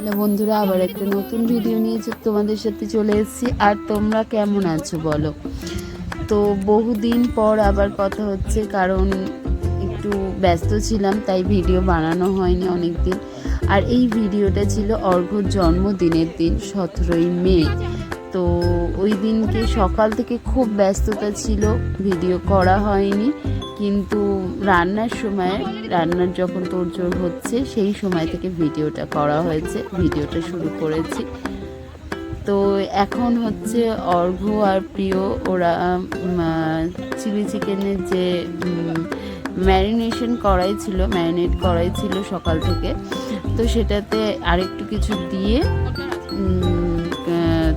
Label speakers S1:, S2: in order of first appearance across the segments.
S1: Hello বন্ধুরা, আবার একটা নতুন ভিডিও নিয়ে তোমাদের সাথে চলে এসেছি। আর তোমরা কেমন আছো বলো। তো বহুদিন পর আবার কথা হচ্ছে, কারণ একটু ব্যস্ত ছিলাম তাই ভিডিও বানানো হয়নি অনেক দিন। আর এই ভিডিওটা ছিল অর্ঘ্যর জন্মদিনের দিন, 17ই মে। তো ওই দিনকে সকাল থেকে খুব ব্যস্ততা ছিল, ভিডিও করা হয়নি। কিন্তু রান্নার যখন তোড়জোড় হচ্ছে সেই সময় থেকে ভিডিওটা করা হয়েছে, ভিডিওটা শুরু করেছি। তো এখন হচ্ছে অর্ঘ্য আর প্রিয় ওরা চিলি চিকেনের যে ম্যারিনেট করাই ছিল সকাল থেকে, তো সেটাতে আরেকটু কিছু দিয়ে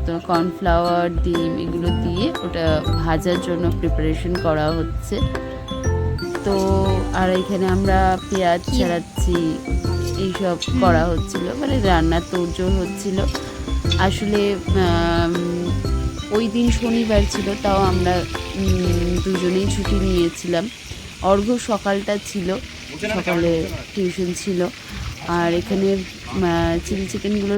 S1: তো কর্নফ্লাওয়ার, ডিম এগুলো দিয়ে ওটা ভাজার জন্য প্রিপারেশন করা হচ্ছে। তো আর এখানে আমরা পেঁয়াজ ছাড়াচ্ছি, এইসব করা হচ্ছিল, মানে রান্নার তোড়জোড় হচ্ছিল। আসলে ওই দিন শনিবার ছিল, তাও আমরা দুজনেই ছুটি নিয়েছিলাম। অর্ঘ্য সকালটা ছিল, সকালে টিউশন ছিল। আর এখানে চিলি চিকেনগুলো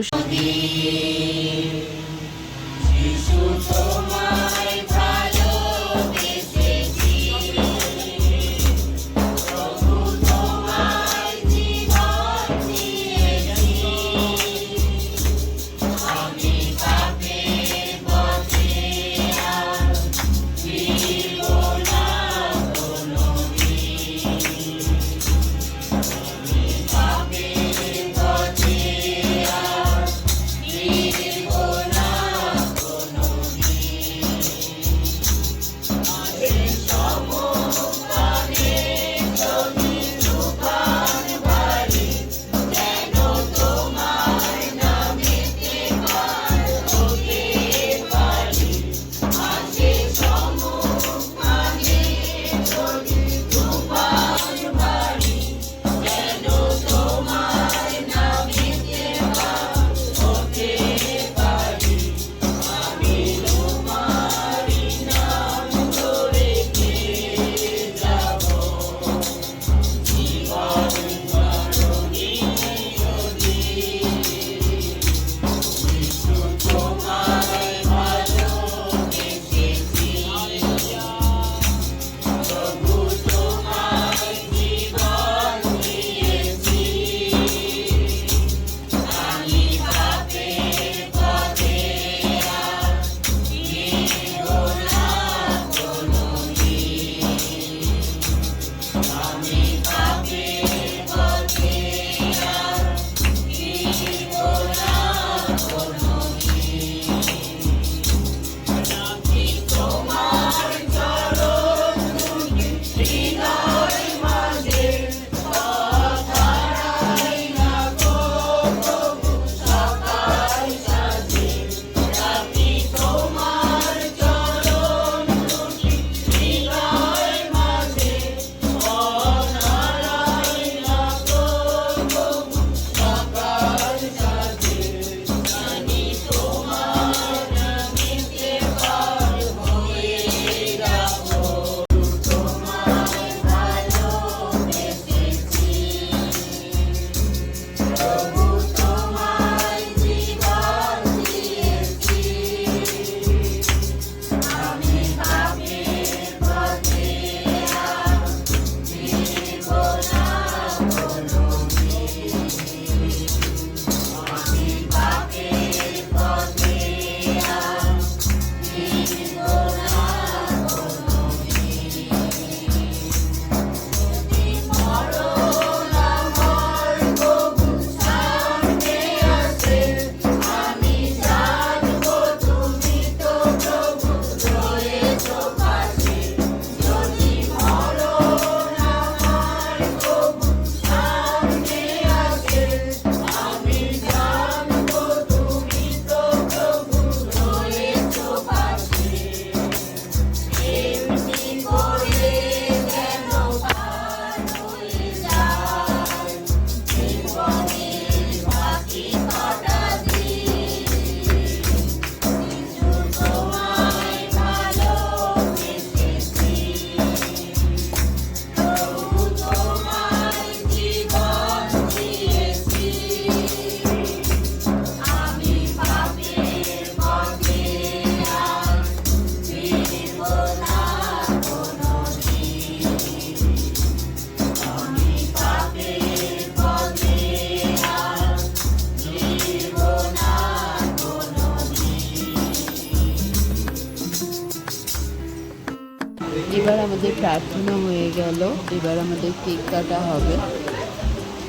S1: আমাদের প্রার্থনা হয়ে গেল, এবার আমাদের কেক কাটা হবে।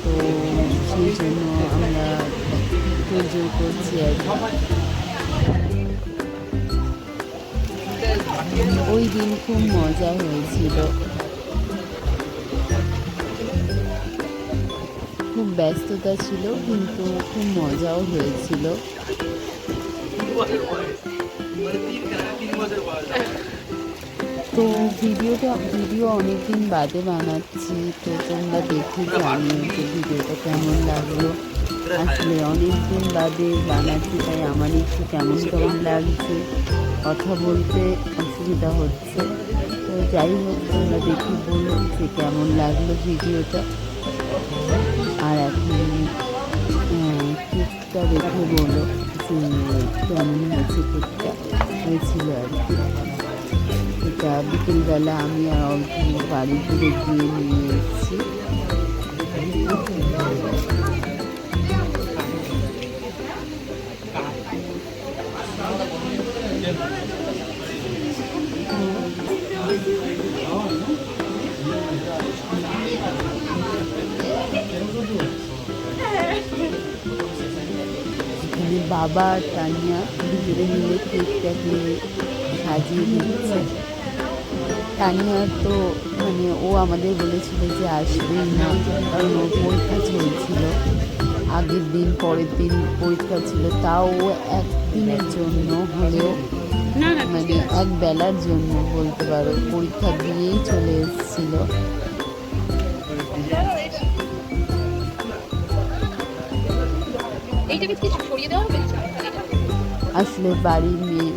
S1: তো সেই জন্য আমরা পুজো করছি আর কি। ওই দিন খুব মজা হয়েছিল, খুব ব্যস্ততা ছিল কিন্তু খুব মজাও হয়েছিল। তো ভিডিও অনেকদিন বাদে বানাচ্ছি, তো তোমরা দেখে জানিও যে ভিডিওটা কেমন লাগলো। আসলে অনেকদিন বাদে বানাচ্ছি, তাই আমার একটু কেমন কেমন লাগছে, কথা বলতে অসুবিধা হচ্ছে। তো যাই হোক, তোমরা দেখে বলো যে কেমন লাগলো ভিডিওটা। আর এখন কেকটা দেখে বলো যে কেমন হয়েছে, কেকটা হয়েছিল আর কি। এটা বিকেলবেলা আমি আর অল্প বাড়ি ঘুরে গিয়ে নিয়ে এসেছি। এখানে বাবা আর তানিয়া দুজনে মিলে কেকটাকে সাজিয়ে দিচ্ছে। তানিয়া তো মানে ও আমাদের বলেছিল যে আসবেই না, কারণ ওর পরীক্ষা চলছিল আগের দিন, পরের দিন পরীক্ষা ছিল। তাও ও একদিনের জন্য হলেও মানে এক বেলার জন্য বলতে পারো পরীক্ষা দিয়েই চলে এসেছিল। আসলে বাড়ির মেয়ে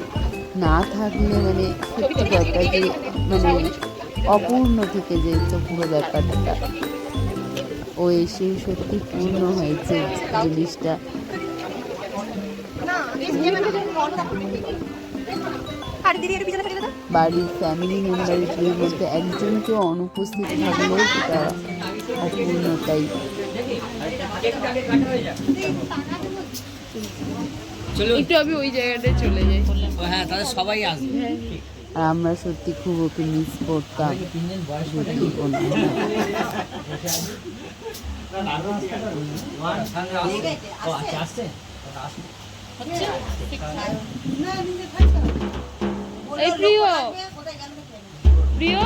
S1: না থাকলে মানে সত্যি কথা যে মানে অপূর্ণ থেকে যেত পুরো ব্যাপারটা, ও এসে সত্যি পূর্ণ হয়েছে জিনিসটা। বাড়ির ফ্যামিলি মেম্বারদের মধ্যে একজনকে অনুপস্থিত থাকলেও সেটা অপূর্ণতাই।
S2: একটু আমি ওই জায়গাটায় চলে যাই।
S3: হ্যাঁ, তাহলে সবাই আসবে।
S1: আর আমরা সত্যি খুব ওকে মিস করতাম।
S2: এই প্রিয় প্রিয়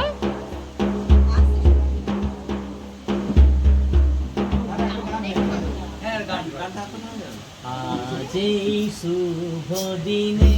S3: আজ এই শুভ দিনে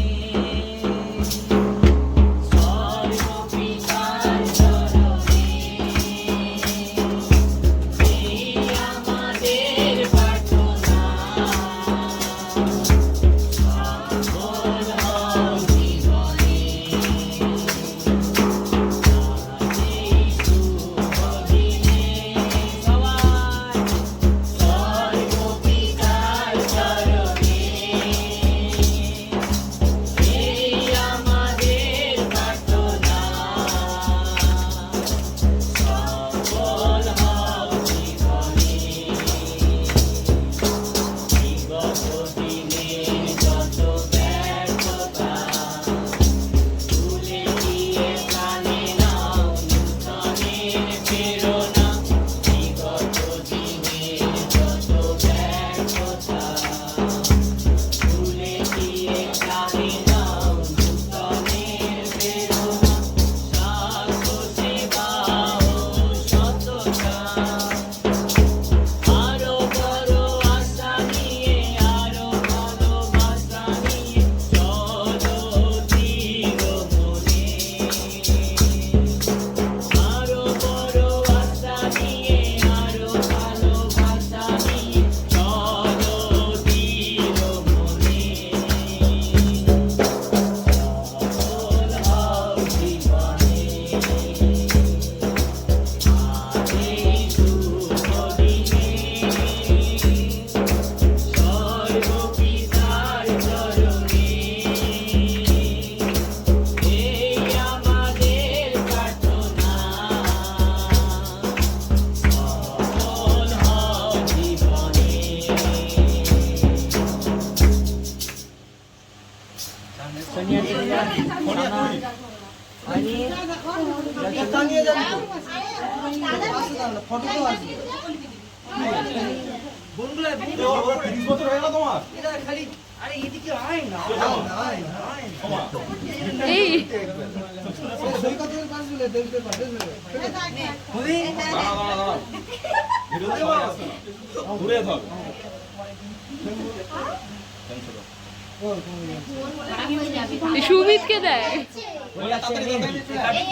S2: এই সুমিতকে দেয়।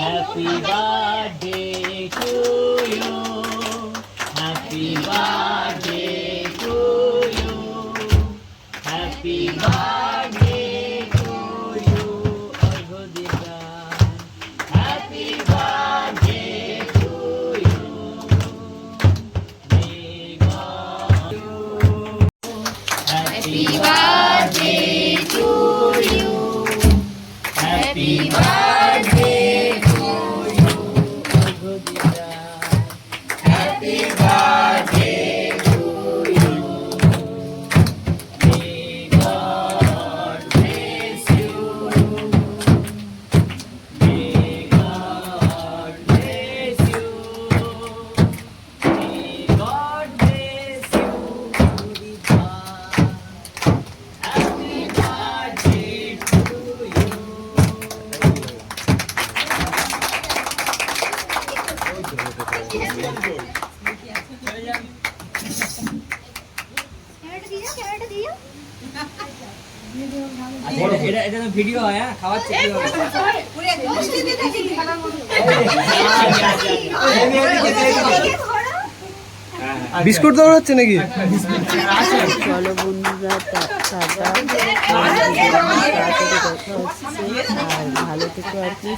S3: Happy birthday to you, happy birthday to you, happy birthday to you Arghadita, happy birthday to you, may God happy birthday to you, happy birthday to you Arghadita, happy birthday to you, may God bless you, may God bless you, may God bless you Arghadita, happy birthday to you. এটা তো video হয়, হ্যাঁ খাওয়াচ্ছে
S4: biscuit দৌড়াচ্ছে নাকি?
S1: চলো বন্ধুরা, tata, তাড়াতাড়ি দেখা হচ্ছে, আর ভালো থেকে আর কি।